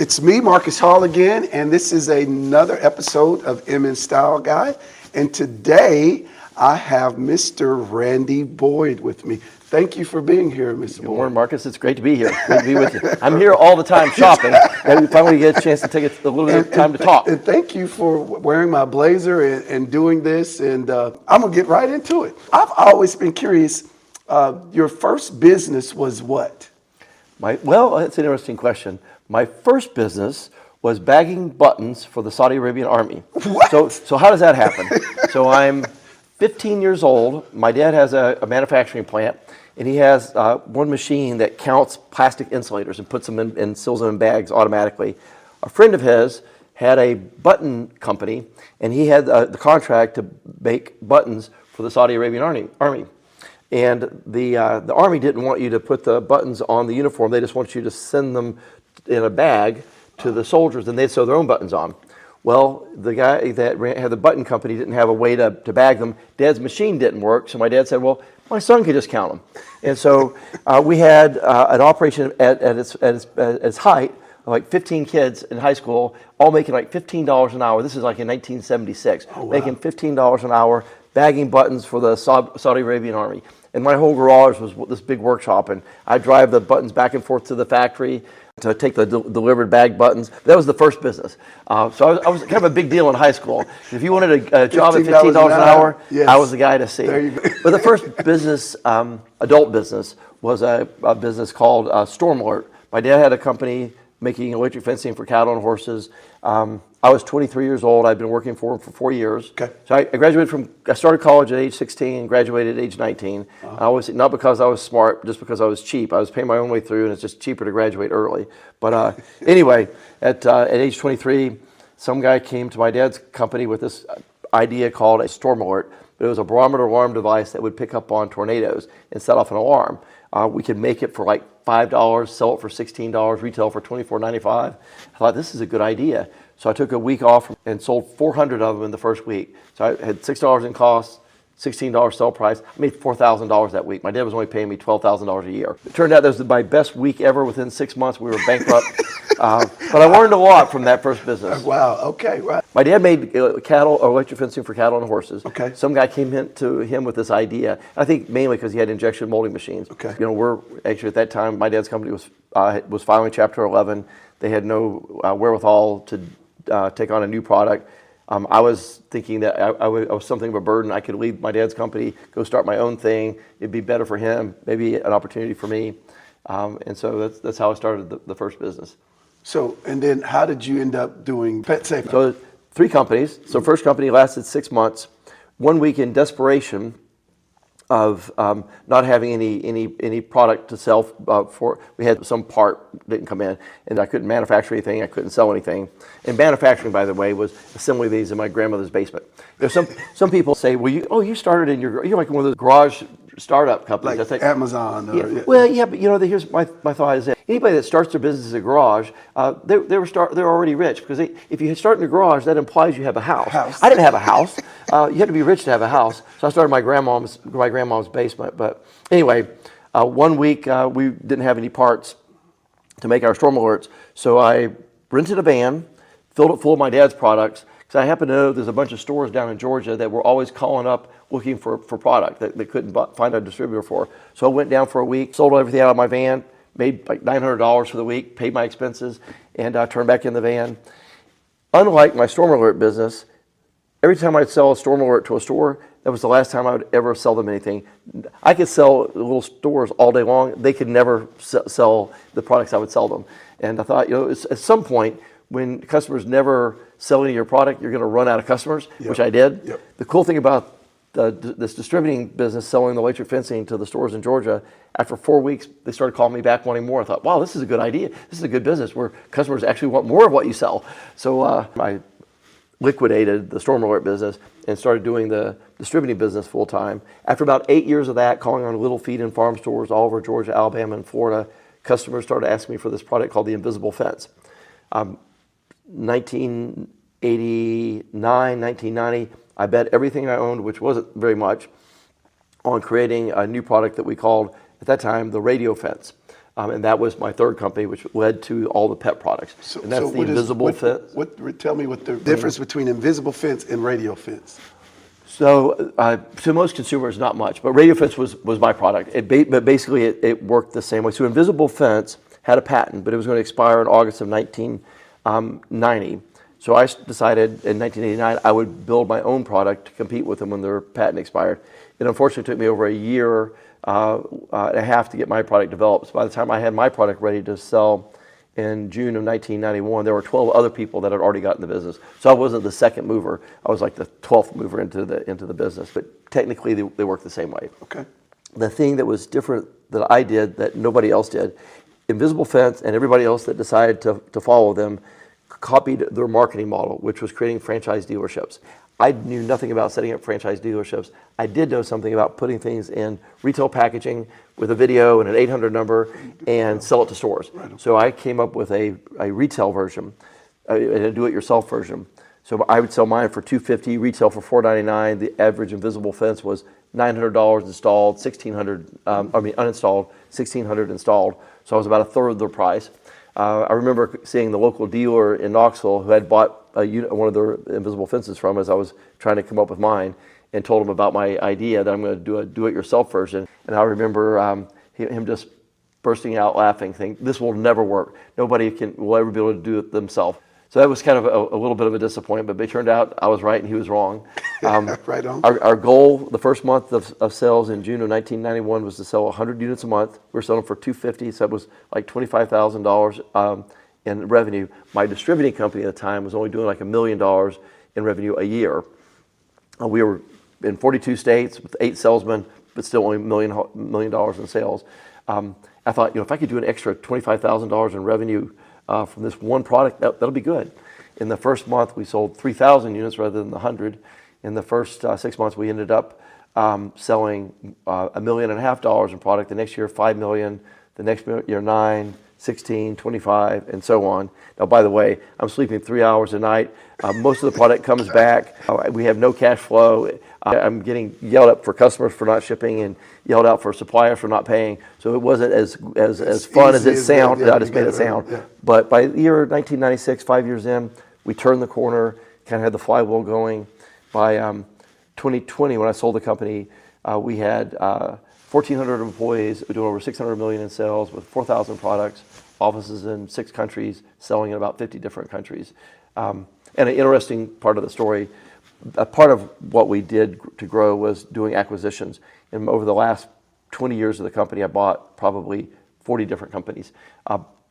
It's me, Marcus Hall again, and this is another episode of M in Style Guy. And today I have Mr. Randy Boyd with me. Thank you for being here, Mr. Good Boyd. morning, Marcus. It's great to be here. Great to be with you. I'm here all the time shopping, and we finally get a chance to take a little bit of time to talk. And thank you for wearing my blazer and doing this. And I'm going to get right into it. I've always been curious. Your first business was what? Well, that's an interesting question. My first business was bagging buttons for the Saudi Arabian army. What? So how does that happen? So I'm 15 years old. My dad has a manufacturing plant, and he has one machine that counts plastic insulators and puts them in and seals them in bags automatically. A friend of his had a button company, and he had the contract to make buttons for the Saudi Arabian army. And the Army didn't want you to put the buttons on the uniform. They just want you to send them in a bag to the soldiers, and they'd sew their own buttons on. Well, the guy that had the button company didn't have a way to bag them. Dad's machine didn't work, so my dad said, well, my son could just count them. And so we had an operation at its height, like 15 kids in high school, all making like $15 an hour. This is like in 1976, making $15 an hour, bagging buttons for the Saudi Arabian army. And my whole garage was this big workshop, and I'd drive the buttons back and forth to the factory to take the delivered bag buttons. That was the first business. So I was kind of a big deal in high school. If you wanted a job at $15 an hour, yes. I was the guy to see. There you go. But the first business, adult business, was a business called Storm Alert. My dad had a company making electric fencing for cattle and horses. I was 23 years old. I'd been working for him for 4 years. Okay. So I started college at age 16 and graduated at age 19. I always, not because I was smart, just because I was cheap. I was paying my own way through, and it's just cheaper to graduate early. But anyway, at age 23, some guy came to my dad's company with this idea called a Storm Alert. But it was a barometer alarm device that would pick up on tornadoes and set off an alarm. We could make it for like $5, sell it for $16, retail for $24.95. I thought, this is a good idea. So I took a week off and sold 400 of them in the first week. So I had $6 in costs, $16 sell price. I made $4,000 that week. My dad was only paying me $12,000 a year. It turned out that was my best week ever. Within 6 months, we were bankrupt. But I learned a lot from that first business. Wow. Okay. Right. My dad made cattle or electric fencing for cattle and horses. Okay. Some guy came in to him with this idea. I think mainly because he had injection molding machines. Okay. You know, we're actually at that time, my dad's company was filing Chapter 11. They had no wherewithal to take on a new product. I was thinking that I was something of a burden. I could leave my dad's company, go start my own thing. It'd be better for him, maybe an opportunity for me. And so that's how I started the first business. So, and then how did you end up doing Pet Safe? So 3 companies. So first company lasted 6 months. 1 week in desperation of not having any product to sell for. We had some part didn't come in, and I couldn't manufacture anything. I couldn't sell anything. And manufacturing, by the way, was assembling these in my grandmother's basement. There's some people say, well, you started in you're like one of those garage startup companies. Like That's Amazon. Or, yeah. Well, yeah, but here's my thought is that anybody that starts their business as a garage, they're already rich, because if you start in a garage, that implies you have a house. I didn't have a house. You had to be rich to have a house. So I started my grandmom's basement. But anyway, 1 week we didn't have any parts to make our Storm Alerts, so I rented a van, filled it full of my dad's products. Because I happen to know there's a bunch of stores down in Georgia that were always calling up looking for product that they couldn't find a distributor for. So I went down for a week, sold everything out of my van, made like $900 for the week, paid my expenses, and turned back in the van. Unlike my Storm Alert business, every time I'd sell a Storm Alert to a store, that was the last time I would ever sell them anything. I could sell little stores all day long. They could never sell the products I would sell them. And I thought, at some point, when customers never sell any of your product, you're going to run out of customers, which I did. Yep. The cool thing about this distributing business, selling the electric fencing to the stores in Georgia, after 4 weeks, they started calling me back wanting more. I thought, wow, this is a good idea. This is a good business where customers actually want more of what you sell. So I liquidated the Storm Alert business and started doing the distributing business full time. After about 8 years of that, calling on little feed and farm stores all over Georgia, Alabama, and Florida, customers started asking me for this product called the Invisible Fence. 1989, 1990, I bet everything I owned, which wasn't very much, on creating a new product that we called, at that time, the Radio Fence. and that was my third company, which led to all the pet products. And that's the what is- Invisible Fence. Tell me what the difference between invisible fence and radio fence. So, to most consumers, not much, but Radio Fence was my product. But basically, it worked the same way. So, Invisible Fence had a patent, but it was going to expire in August of 1990. So, I decided in 1989 I would build my own product to compete with them when their patent expired. It unfortunately took me over a year and a half to get my product developed. So by the time I had my product ready to sell in June of 1991, there were 12 other people that had already gotten the business. So I wasn't the second mover. I was like the 12th mover into the business. But technically, they work the same way. Okay. The thing that was different that I did that nobody else did, Invisible Fence and everybody else that decided to follow them copied their marketing model, which was creating franchise dealerships. I knew nothing about setting up franchise dealerships. I did know something about putting things in retail packaging with a video and an 800 number and sell it to stores. Right. So I came up with a retail version, a do-it-yourself version. So I would sell mine for $250, retail for $499. The average Invisible Fence was $900 installed, uninstalled, $1,600 installed. So I was about a third of the price. I remember seeing the local dealer in Knoxville who had bought one of their Invisible Fences from as I was trying to come up with mine, and told him about my idea that I'm going to do a do-it-yourself version. And I remember him just bursting out laughing, saying, "This will never work. Nobody will ever be able to do it themselves." So that was kind of a little bit of a disappointment, but it turned out I was right and he was wrong. Right on. Our goal, the first month of sales in June of 1991, was to sell 100 units a month. We were selling for $250, so it was like $25,000 in revenue. My distributing company at the time was only doing like $1 million in revenue a year. We were in 42 states with 8 salesmen, but still only $1 million in sales. I thought, if I could do an extra $25,000 in revenue from this one product, that'll be good. In the first month, we sold 3,000 units rather than the 100. In the first 6 months, we ended up selling $1.5 million in product. The next year, $5 million. The next year, 9, 16, 25, and so on. Now, by the way, I'm sleeping 3 hours a night. Most of the product comes back. We have no cash flow. I'm getting yelled at for customers for not shipping and yelled out for suppliers for not paying. So it wasn't as fun as it sounded. I just made it sound. Yeah. But by the year 1996, 5 years in, we turned the corner, kind of had the flywheel going. By 2020, when I sold the company, we had 1,400 employees doing over $600 million in sales with 4,000 products, offices in 6 countries, selling in about 50 different countries. And an interesting part of the story, a part of what we did to grow was doing acquisitions. And over the last 20 years of the company, I bought probably 40 different companies.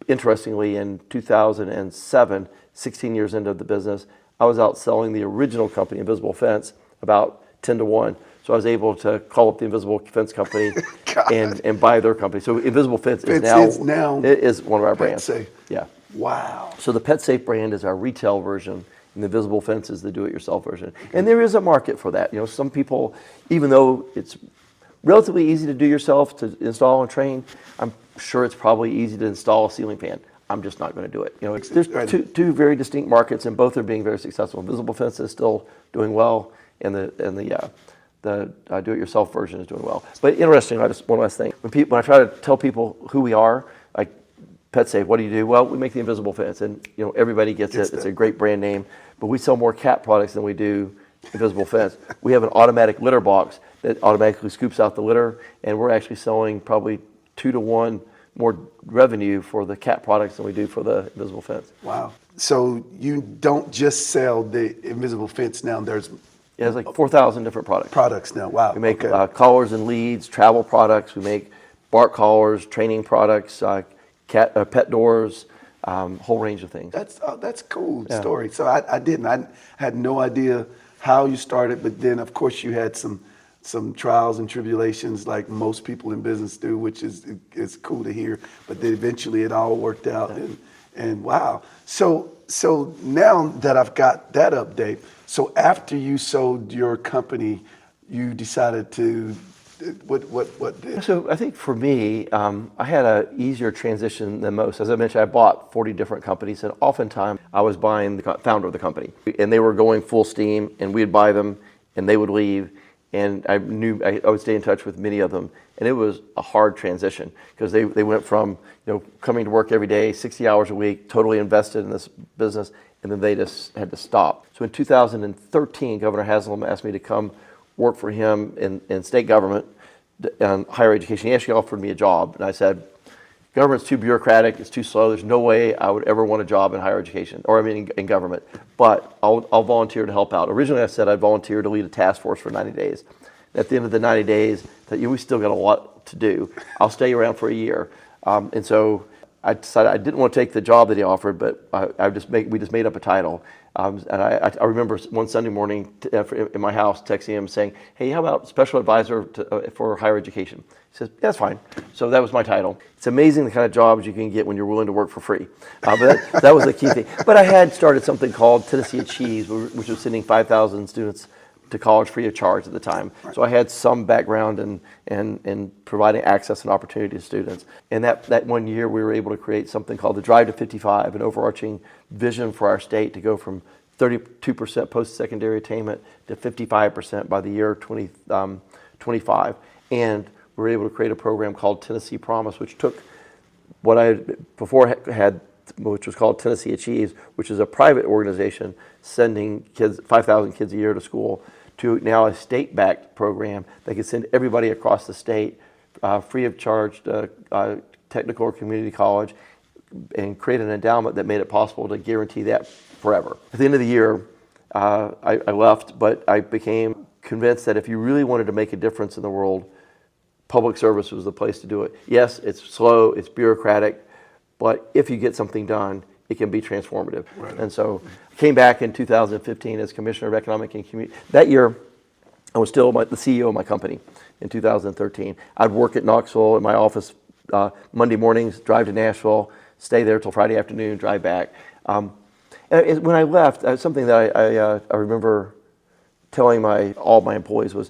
Interestingly, in 2007, 16 years into the business, I was out selling the original company, Invisible Fence, about 10 to 1. So I was able to call up the Invisible Fence company and buy their company. So Invisible Fence is now it is one of our brands. PetSafe. Yeah. Wow. So the PetSafe brand is our retail version, and the Invisible Fence is the do-it-yourself version. And there is a market for that. Some people, even though it's relatively easy to do yourself, to install and train, I'm sure it's probably easy to install a ceiling fan. I'm just not going to do it. There's two very distinct markets, and both are being very successful. Invisible Fence is still doing well, and the do-it-yourself version is doing well. But interesting, one last thing. When I try to tell people who we are, like PetSafe, what do you do? Well, we make the Invisible Fence, and everybody gets it. It's a great brand name, but we sell more cat products than we do Invisible Fence. We have an automatic litter box that automatically scoops out the litter, and we're actually selling probably 2 to 1 more revenue for the cat products than we do for the Invisible Fence. Wow. So you don't just sell the Invisible Fence now. There's like 4,000 different products. Products now. Wow. We make collars and leads, travel products. We make bark collars, training products, pet doors, whole range of things. That's cool story. So I had no idea how you started, but then of course you had some trials and tribulations like most people in business do, which is cool to hear. But then eventually it all worked out, and wow. So now that I've got that update, so after you sold your company, you decided to what did? So I think for me, I had an easier transition than most. As I mentioned, I bought 40 different companies, and oftentimes I was buying the founder of the company, and they were going full steam, and we'd buy them, and they would leave, and I knew I would stay in touch with many of them. And it was a hard transition because they went from coming to work every day, 60 hours a week, totally invested in this business, and then they just had to stop. So in 2013, Governor Haslam asked me to come work for him in state government on higher education. He actually offered me a job, and I said, government's too bureaucratic, it's too slow, there's no way I would ever want a job in higher education, or in government, but I'll volunteer to help out. Originally I said I'd volunteer to lead a task force for 90 days. At the end of the 90 days, we still got a lot to do. I'll stay around for a year. And so I decided I didn't want to take the job that he offered, but we just made up a title. And I remember one Sunday morning in my house texting him saying, hey, how about special advisor for higher education? He says, yeah, that's fine. So that was my title. It's amazing the kind of jobs you can get when you're willing to work for free. But that was the key thing. But I had started something called Tennessee Achieves, which was sending 5,000 students to college free of charge at the time. So I had some background in providing access and opportunity to students. And that one year we were able to create something called the Drive to 55, an overarching vision for our state to go from 32% post-secondary attainment to 55% by the year 2025. And we were able to create a program called Tennessee Promise, which took what I before had, which was called Tennessee Achieves, which is a private organization sending 5,000 kids a year to school, to now a state-backed program that can send everybody across the state free of charge to technical or community college, and create an endowment that made it possible to guarantee that forever. At the end of the year, I left, but I became convinced that if you really wanted to make a difference in the world, public service was the place to do it. Yes, it's slow, it's bureaucratic, but if you get something done, it can be transformative. Right. And so I came back in 2015 as Commissioner of Economic and Community. That year, I was still the CEO of my company in 2013. I'd work at Knoxville in my office Monday mornings, drive to Nashville, stay there till Friday afternoon, drive back. And when I left, something that I remember telling all my employees was,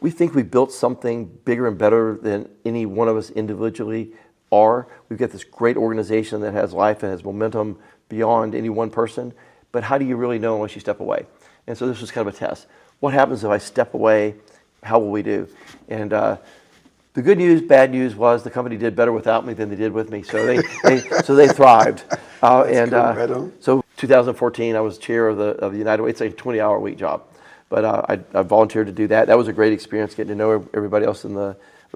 we think we built something bigger and better than any one of us individually are. We've got this great organization that has life and has momentum beyond any one person, but how do you really know unless you step away? And so this was kind of a test. What happens if I step away? How will we do? And the good news, bad news was the company did better without me than they did with me. So they thrived. So 2014, I was chair of the United Way. It's a 20-hour-a-week job, but I volunteered to do that. That was a great experience, getting to know everybody else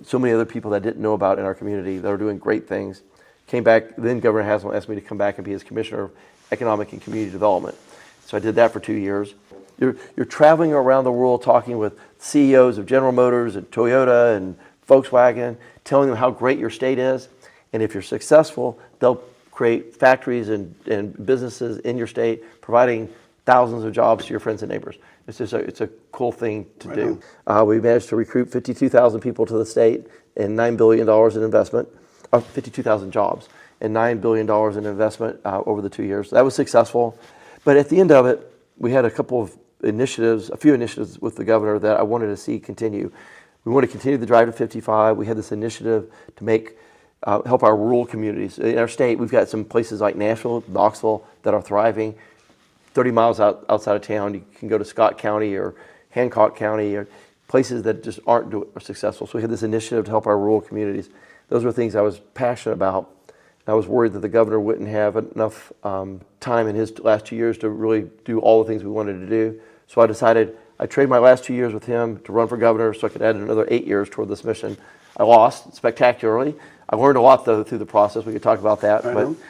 so many other people that I didn't know about in our community that are doing great things. Came back, then Governor Haslam asked me to come back and be his Commissioner of Economic and Community Development. So I did that for 2 years. You're traveling around the world talking with CEOs of General Motors and Toyota and Volkswagen, telling them how great your state is. And if you're successful, they'll create factories and businesses in your state, providing thousands of jobs to your friends and neighbors. It's a cool thing to do. We managed to recruit 52,000 people to the state and $9 billion in investment, 52,000 jobs and $9 billion in investment over the 2 years. That was successful. But at the end of it, we had a few initiatives with the governor that I wanted to see continue. We want to continue the Drive to 55. We had this initiative to help our rural communities. In our state, we've got some places like Nashville, Knoxville that are thriving. 30 miles outside of town, you can go to Scott County or Hancock County, or places that just aren't successful. So we had this initiative to help our rural communities. Those were things I was passionate about. I was worried that the governor wouldn't have enough time in his last 2 years to really do all the things we wanted to do. So I decided I'd trade my last 2 years with him to run for governor so I could add another 8 years toward this mission. I lost spectacularally. I learned a lot, though, through the process. We could talk about that.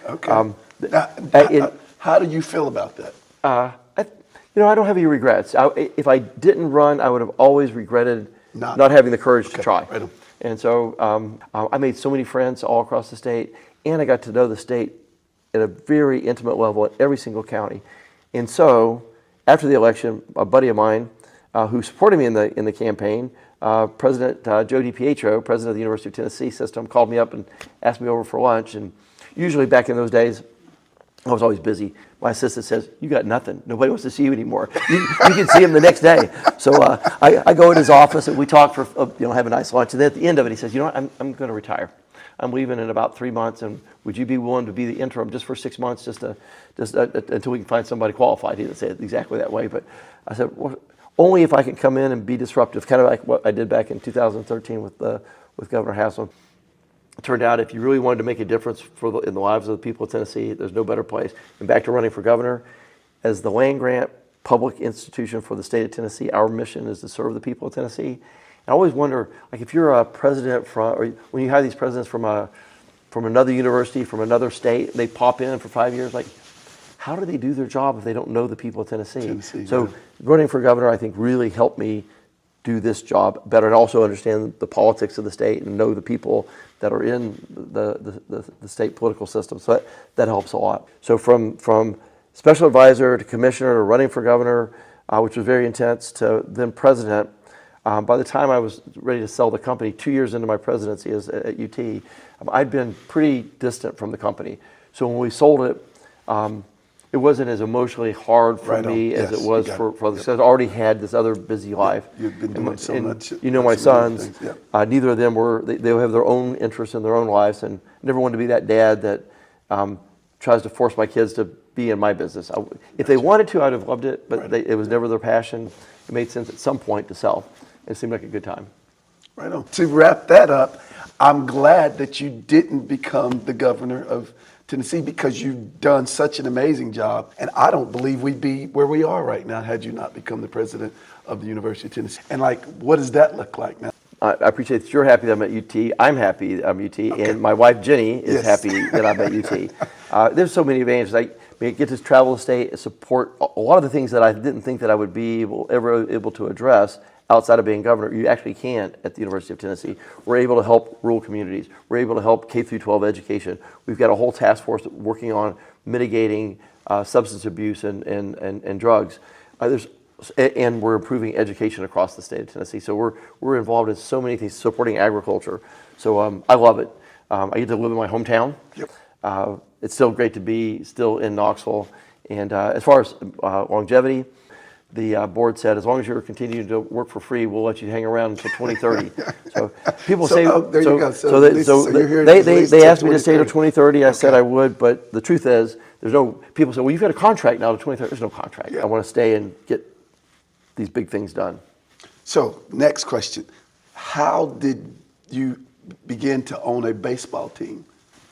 Okay. How do you feel about that? I don't have any regrets. If I didn't run, I would have always regretted not having the courage to try. Right. And so I made so many friends all across the state, and I got to know the state at a very intimate level at every single county. And so after the election, a buddy of mine who supported me in the campaign, President Joe DiPietro, president of the University of Tennessee system, called me up and asked me over for lunch. And usually back in those days, I was always busy. My assistant says, "You got nothing. Nobody wants to see you anymore. You can see him the next day." So I go in his office and we talk for have a nice lunch. And then at the end of it, he says, I'm going to retire. I'm leaving in about 3 months, and would you be willing to be the interim just for 6 months, just until we can find somebody qualified? He didn't say it exactly that way, but I said, well, only if I can come in and be disruptive, kind of like what I did back in 2013 with Governor Haslam. It turned out if you really wanted to make a difference in the lives of the people of Tennessee, there's no better place. And back to running for governor, as the land-grant public institution for the state of Tennessee, our mission is to serve the people of Tennessee. And I always wonder, like if you're a president or when you hire these presidents from another university, from another state, they pop in for 5 years, like how do they do their job if they don't know the people of Tennessee? So running for governor, I think, really helped me do this job better and also understand the politics of the state and know the people that are in the state political system. So that helps a lot. So from special advisor to commissioner to running for governor, which was very intense, to then president, by the time I was ready to sell the company, 2 years into my presidency at UT, I'd been pretty distant from the company. So when we sold it, it wasn't as emotionally hard for me as it was for others. Because I already had this other busy life. You've been doing so much. You know, my sons, neither of them they have their own interests in their own lives, and I never wanted to be that dad that tries to force my kids to be in my business. If they wanted to, I'd have loved it, but it was never their passion. It made sense at some point to sell. It seemed like a good time. Right on. To wrap that up, I'm glad that you didn't become the governor of Tennessee because you've done such an amazing job. And I don't believe we'd be where we are right now had you not become the president of the University of Tennessee. And like, what does that look like now? I appreciate that you're happy that I'm at UT. I'm happy I'm at UT. And my wife, Jenny, is happy that I'm at UT. There's so many advantages. I get to travel the state, support a lot of the things that I didn't think that I would be ever able to address outside of being governor. You actually can at the University of Tennessee. We're able to help rural communities. We're able to help K through 12 education. We've got a whole task force working on mitigating substance abuse and drugs. And we're improving education across the state of Tennessee. So we're involved in so many things, supporting agriculture. So I love it. I get to live in my hometown. Yep. It's still great to be still in Knoxville. And as far as longevity, the board said, as long as you're continuing to work for free, we'll let you hang around until 2030. So people say, there you go. They asked me to stay till 2030. I said I would, but the truth is, people say, well, you've got a contract now to 2030. There's no contract. I want to stay and get these big things done. So next question, how did you begin to own a baseball team?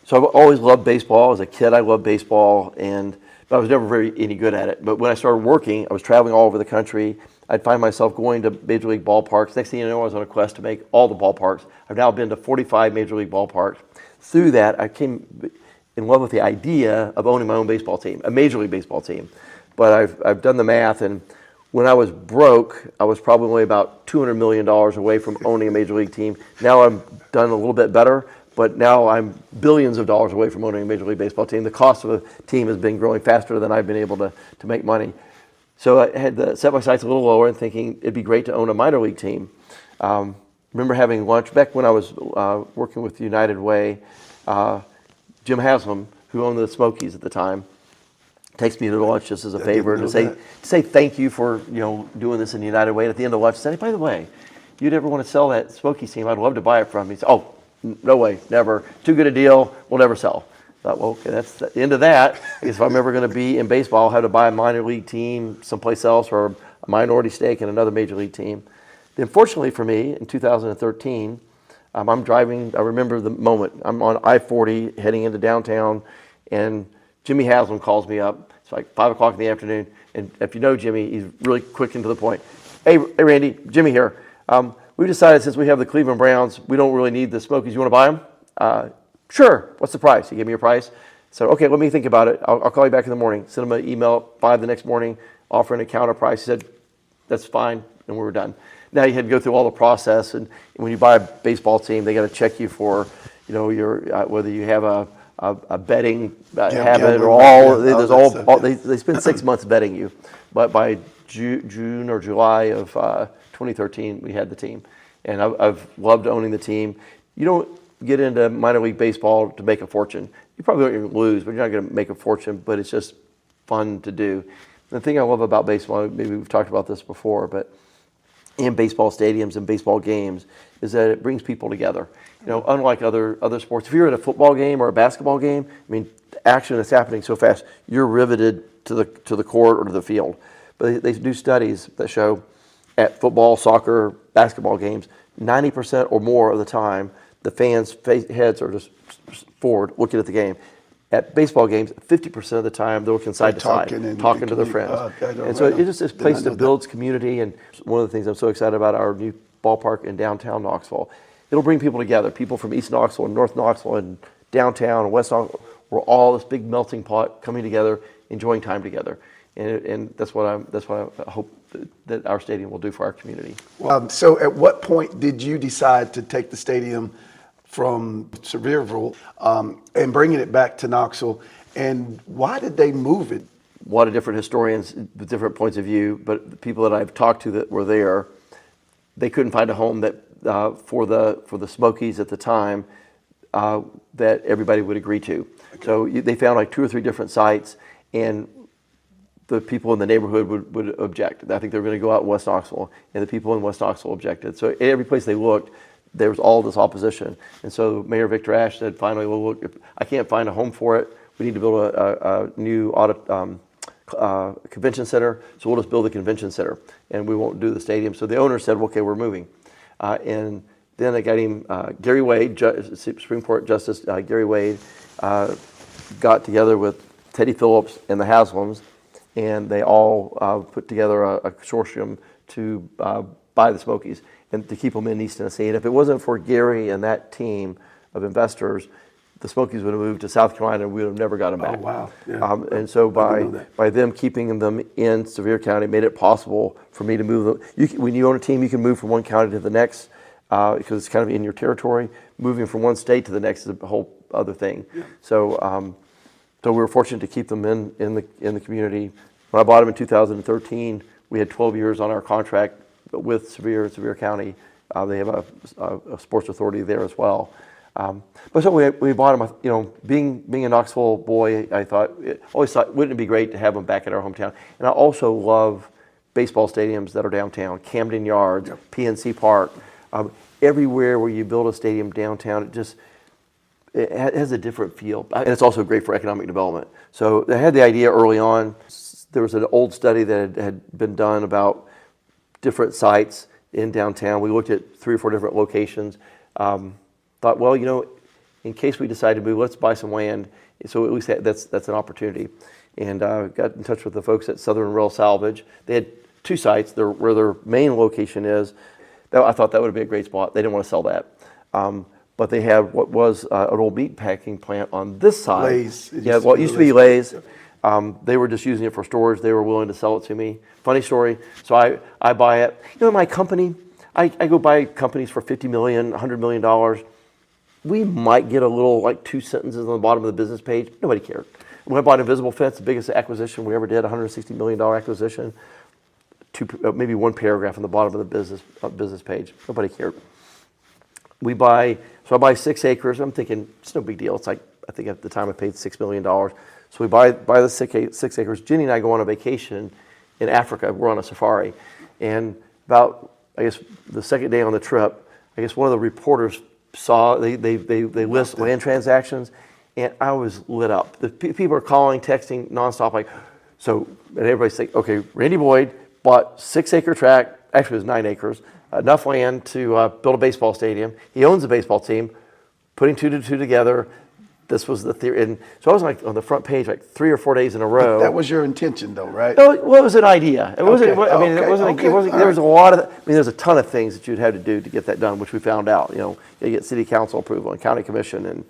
So I've always loved baseball. As a kid, I loved baseball, but I was never any good at it. But when I started working, I was traveling all over the country. I'd find myself going to Major League ballparks. Next thing you know, I was on a quest to make all the ballparks. I've now been to 45 Major League ballparks. Through that, I came in love with the idea of owning my own baseball team, a Major League Baseball team. But I've done the math, and when I was broke, I was probably only about $200 million away from owning a Major League team. Now I'm done a little bit better, but now I'm billions of dollars away from owning a Major League Baseball team. The cost of a team has been growing faster than I've been able to make money. So I had to set my sights a little lower and thinking it'd be great to own a minor league team. Remember having lunch back when I was working with United Way. Jim Haslam, who owned the Smokies at the time, takes me to lunch just as a favor to say thank you for doing this in United Way. And at the end of lunch, he said, hey, by the way, you'd ever want to sell that Smokies team? I'd love to buy it from you. He said, oh, no way, never. Too good a deal. We'll never sell. I thought, well, okay, that's the end of that. I guess if I'm ever going to be in baseball, I'll have to buy a minor league team someplace else or a minority stake in another major league team. Then fortunately for me, in 2013, I'm driving. I remember the moment. I'm on I-40 heading into downtown, and Jimmy Haslam calls me up. It's like 5 o'clock in the afternoon. And if you know Jimmy, he's really quick and to the point. Hey Randy, Jimmy here. We've decided since we have the Cleveland Browns, we don't really need the Smokies. You want to buy them? Sure. What's the price? He gave me a price. So, okay, let me think about it. I'll call you back in the morning. Send him an email at 5 the next morning, offering a counter price. He said, that's fine, and we were done. Now you had to go through all the process, and when you buy a baseball team, they got to check you for, your whether you have a betting habit or all. They spend 6 months betting you, but by June or July of 2013, we had the team, and I've loved owning the team. You don't get into minor league baseball to make a fortune. You probably aren't going to lose, but you're not going to make a fortune. But it's just fun to do. The thing I love about baseball, maybe we've talked about this before, but in baseball stadiums and baseball games, is that it brings people together. Unlike other sports, if you're at a football game or a basketball game, I mean, the action is happening so fast, you're riveted to the court or to the field. But they do studies that show at football, soccer, basketball games, 90% or more of the time, the fans' heads are just forward looking at the game. At baseball games, 50% of the time, they're looking side to side, talking to their friends. And so it's just a place that builds community. And one of the things I'm so excited about our new ballpark in downtown Knoxville, it'll bring people together. People from East Knoxville and North Knoxville and downtown and West Knoxville. We're all this big melting pot coming together, enjoying time together. And that's what I hope that our stadium will do for our community. So at what point did you decide to take the stadium from Sevierville and bringing it back to Knoxville? And why did they move it? A lot of different historians with different points of view, but the people that I've talked to that were there, they couldn't find a home that for the Smokies at the time that everybody would agree to. Okay. So they found like 2 or 3 different sites, and the people in the neighborhood would object. I think they were going to go out in West Knoxville, and the people in West Knoxville objected. So every place they looked, there was all this opposition. And so Mayor Victor Ashe said, finally, well, look, if I can't find a home for it, we need to build a new convention center, so we'll just build a convention center, and we won't do the stadium. So the owner said, okay, we're moving. And then they got him, Gary Wade, Supreme Court Justice Gary Wade, got together with Teddy Phillips and the Haslams, and they all put together a consortium to buy the Smokies and to keep them in East Tennessee. And if it wasn't for Gary and that team of investors, the Smokies would have moved to South Carolina and we would have never got them back. Oh, wow. Yeah. And so by them keeping them in Sevier County, made it possible for me to move them. When you own a team, you can move from one county to the next because it's kind of in your territory. Moving from one state to the next is a whole other thing. Yeah. So we were fortunate to keep them in the community. When I bought them in 2013, we had 12 years on our contract with Sevier County. They have a sports authority there as well. But so we bought them. You know, being a Knoxville boy, I always thought, wouldn't it be great to have them back in our hometown? And I also love baseball stadiums that are downtown, Camden Yards, yep. PNC Park, everywhere where you build a stadium downtown. It has a different feel, and it's also great for economic development. So they had the idea early on. There was an old study that had been done about different sites in downtown. We looked at 3 or 4 different locations. Thought, well, you know, in case we decide to move, let's buy some land. So at least that's an opportunity. And got in touch with the folks at Southern Rail Salvage. They had 2 sites where their main location is. I thought that would be a great spot. They didn't want to sell that. But they had what was an old meat packing plant on this side. Lay's. Yeah, well, it used to be Lay's. They were just using it for storage. They were willing to sell it to me. Funny story. So I buy it. You know, my company, I go buy companies for $50 million, $100 million. We might get a little, like 2 sentences on the bottom of the business page. Nobody cared. When I bought Invisible Fence, the biggest acquisition we ever did, $160 million acquisition, maybe 1 paragraph on the bottom of the business page. Nobody cared. So I buy 6 acres. I'm thinking, it's no big deal. It's like, I think at the time I paid $6 million. So we buy the 6 acres. Jenny and I go on a vacation in Africa. We're on a safari. And about, I guess, the second day on the trip, I guess one of the reporters saw, they list land transactions, and I was lit up. The people are calling, texting nonstop, like, so, and everybody's saying, okay, Randy Boyd bought 6-acre tract, actually it was 9 acres, enough land to build a baseball stadium. He owns a baseball team, putting 2 to 2 together. This was the theory. And so I was like on the front page like 3 or 4 days in a row. That was your intention though, right? No, well, it was an idea. It wasn't, I mean, it wasn't, okay. There was a lot of, I mean, there's a ton of things that you'd have to do to get that done, which we found out. You know, you get city council approval and county commission and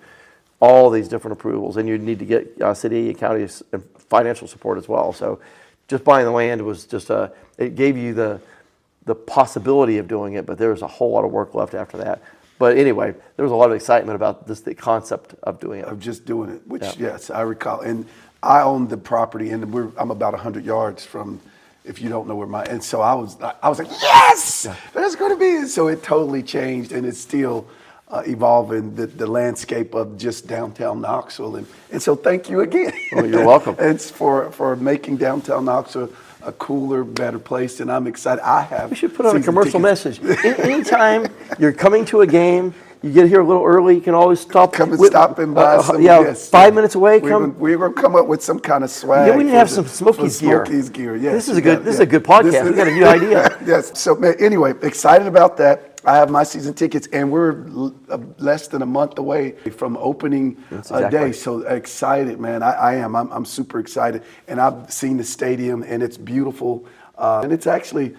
all these different approvals. And you'd need to get city and county and financial support as well. So just buying the land was just it gave you the possibility of doing it, but there was a whole lot of work left after that. But anyway, there was a lot of excitement about the concept of doing it. Of just doing it, which, yes, I recall. And I own the property, and I'm about 100 yards from, if you don't know where and so I was like, yes, that's going to be it. So it totally changed, and it's still evolving the landscape of just downtown Knoxville. And so thank you again. Well, you're welcome. It's for making downtown Knoxville a cooler, better place, and I'm excited. We should put on a commercial message. Anytime you're coming to a game You get here a little early, you can always stop. Come and stop and buy some. Yeah, yes, 5 minutes away. We're gonna come up with some kind of swag. Yeah, we need to have some Smokies gear. Smokies gear. Yes, This is a good. This is a good podcast. We got a new idea. Yes. So man, anyway, excited about that. I have my season tickets, and we're less than a month away from opening exactly day. right. So excited, man. I am. I'm super excited, and I've seen the stadium, and it's beautiful, and it's actually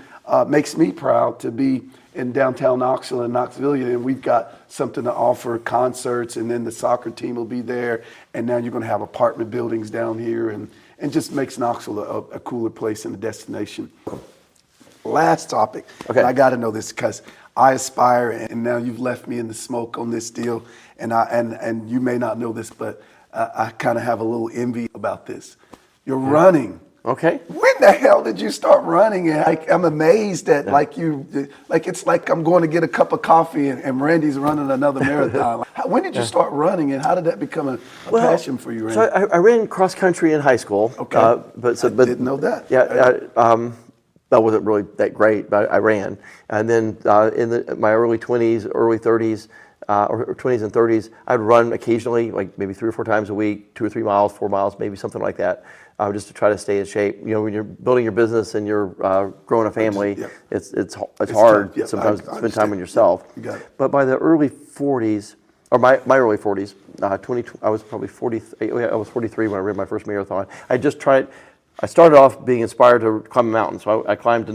makes me proud to be in downtown Knoxville and Knoxville, and we've got something to offer, concerts, and then the soccer team will be there, and now you're going to have apartment buildings down here, and just makes Knoxville a cooler place and a destination. Last topic, Okay. and I got to know this because I aspire, and now you've left me in the smoke on this deal, and you may not know this, but I kind of have a little envy about this. You're running. Okay. When the hell did you start running? And I'm amazed that it's like I'm going to get a cup of coffee and Randy's running another marathon. When did you start running, and how did that become a passion for you, Randy? So I ran cross country in high school. Okay. But I didn't know that. Yeah. That wasn't really that great, but I ran. And then in my early 20s, early 30s, or 20s and 30s, I'd run occasionally, like maybe 3 or 4 times a week, 2 or 3 miles, 4 miles, maybe something like that, just to try to stay in shape. You know, when you're building your business and you're growing a family, Yeah. it's hard tough. Yeah, sometimes I to spend time understand. with yourself. You got it. But by the early 40s, or my early 40s, I was probably 43. I was 43 when I ran my first marathon. I started off being inspired to climb a mountain, so I climbed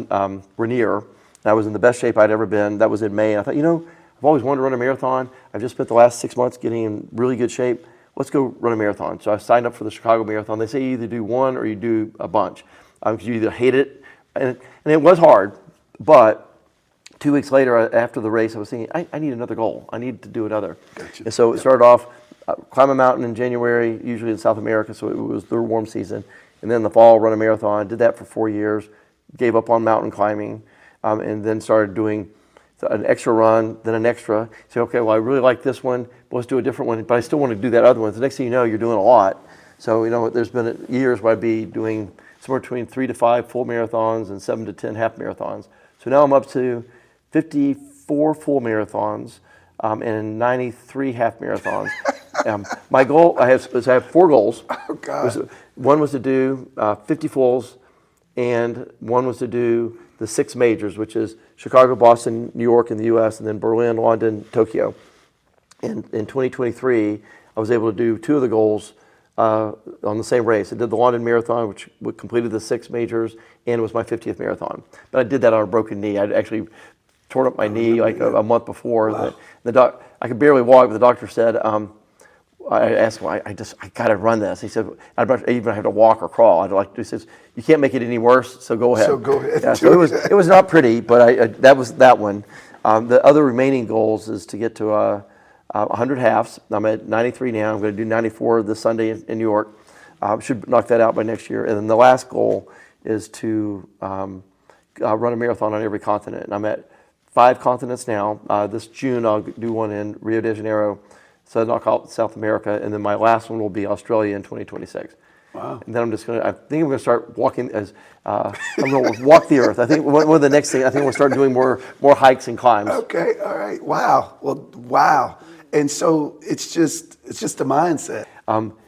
Rainier, and I was in the best shape I'd ever been. That was in May, and I thought, I've always wanted to run a marathon. I've just spent the last 6 months getting in really good shape. Let's go run a marathon. So I signed up for the Chicago Marathon. They say you either do one or you do a bunch. You either hate it, and it was hard, but 2 weeks later, after the race, I was thinking, I need another goal. I need to do another. Gotcha. And so it started off, climb a mountain in January, usually in South America, so it was their warm season. And then in the fall, run a marathon. Did that for 4 years. Gave up on mountain climbing, and then started doing an extra run, then an extra. Say, okay, well, I really like this one, but let's do a different one. But I still want to do that other one. The next thing you know, you're doing a lot. So, there's been years where I'd be doing somewhere between 3 to 5 full marathons and 7 to 10 half marathons. So now I'm up to 54 full marathons and 93 half marathons. My goal, I have 4 goals. Oh, God. One was to do 50 fulls, and one was to do the 6 majors, which is Chicago, Boston, New York in the U.S., and then Berlin, London, Tokyo. In 2023, I was able to do 2 of the goals on the same race. I did the London Marathon, which completed the 6 majors, and it was my 50th marathon. But I did that on a broken knee. I'd actually torn up my knee like a month before. Wow. I could barely walk, but the doctor said, I asked him, I got to run this. He said, I don't even have to walk or crawl. He says, you can't make it any worse, so go ahead. So go ahead. Yeah, so it was not pretty, but that was that one. The other remaining goals is to get to 100 halves. I'm at 93 now. I'm going to do 94 this Sunday in New York. Should knock that out by next year. And then the last goal is to run a marathon on every continent. And I'm at 5 continents now. This June, I'll do one in Rio de Janeiro. So I'll knock out South America, and then my last one will be Australia in 2026. Wow. And then I think I'm going to start walking I'm going to walk the earth. I think one of the next things, I think we'll start doing more hikes and climbs. Okay, all right. Wow. Well, wow. And so it's just a mindset.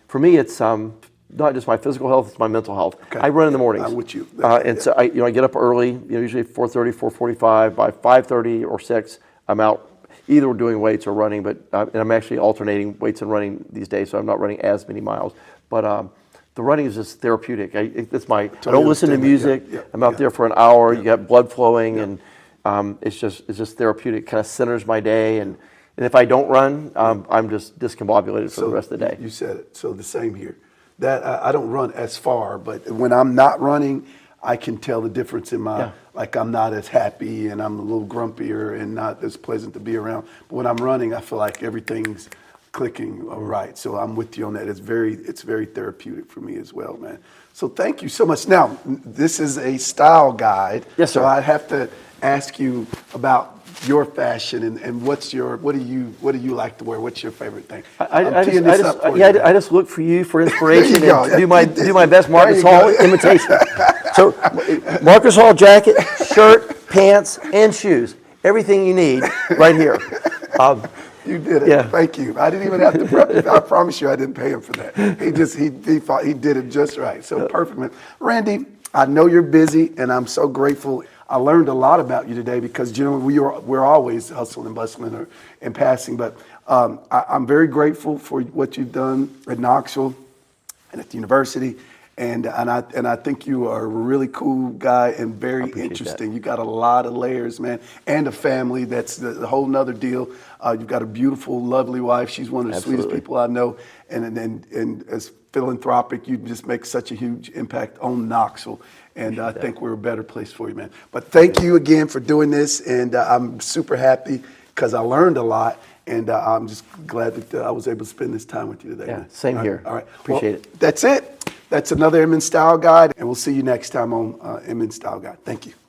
For me, it's not just my physical health; it's my mental health. Okay. I run in the mornings. I'm with you. And so I get up early. Usually 4:30, 4:45. By 5:30 or 6, I'm out either doing weights or running. But and I'm actually alternating weights and running these days, so I'm not running as many miles. But the running is just therapeutic. I don't listen to music. Yeah, I'm out there for an hour. Yeah. You got blood flowing, and it's just therapeutic. Kind of centers my day, and if I don't run, I'm just discombobulated for the rest of the day. You said it. So the same here. That I don't run as far, but when I'm not running, I can tell the difference in my, like I'm not as happy and I'm a little grumpier and not as pleasant to be around. But when I'm running, I feel like everything's clicking right. So I'm with you on that. It's very therapeutic for me as well, man. So thank you so much. Now, this is a style guide. Yes, sir. So I have to ask you about your fashion and what do you like to wear? What's your favorite thing? I just look for you for inspiration There you and go. do my best Marcus There you Hall go. imitation. So Marcus Hall jacket, shirt, pants, and shoes. Everything you need right here. You did it. Yeah. Thank you. I didn't even have to prep you. I promise you I didn't pay him for that. He thought he did it just right. So perfect, man. Randy, I know you're busy, and I'm so grateful. I learned a lot about you today because generally we're always hustling and bustling or in passing, but I'm very grateful for what you've done at Knoxville and at the university. And I think you are a really cool guy and very interesting. You got a lot of layers, man, and a family. That's the whole nother deal. You've got a beautiful, lovely wife. She's one of the sweetest people I know. And as philanthropic, you just make such a huge impact on Knoxville. And I think we're a better place for you, man. But thank you again for doing this. And I'm super happy because I learned a lot. And I'm just glad that I was able to spend this time with you today. Yeah, man. same here. All right. Appreciate Well, it. That's it. That's another Inman Style Guide. And we'll see you next time on Inman Style Guide. Thank you.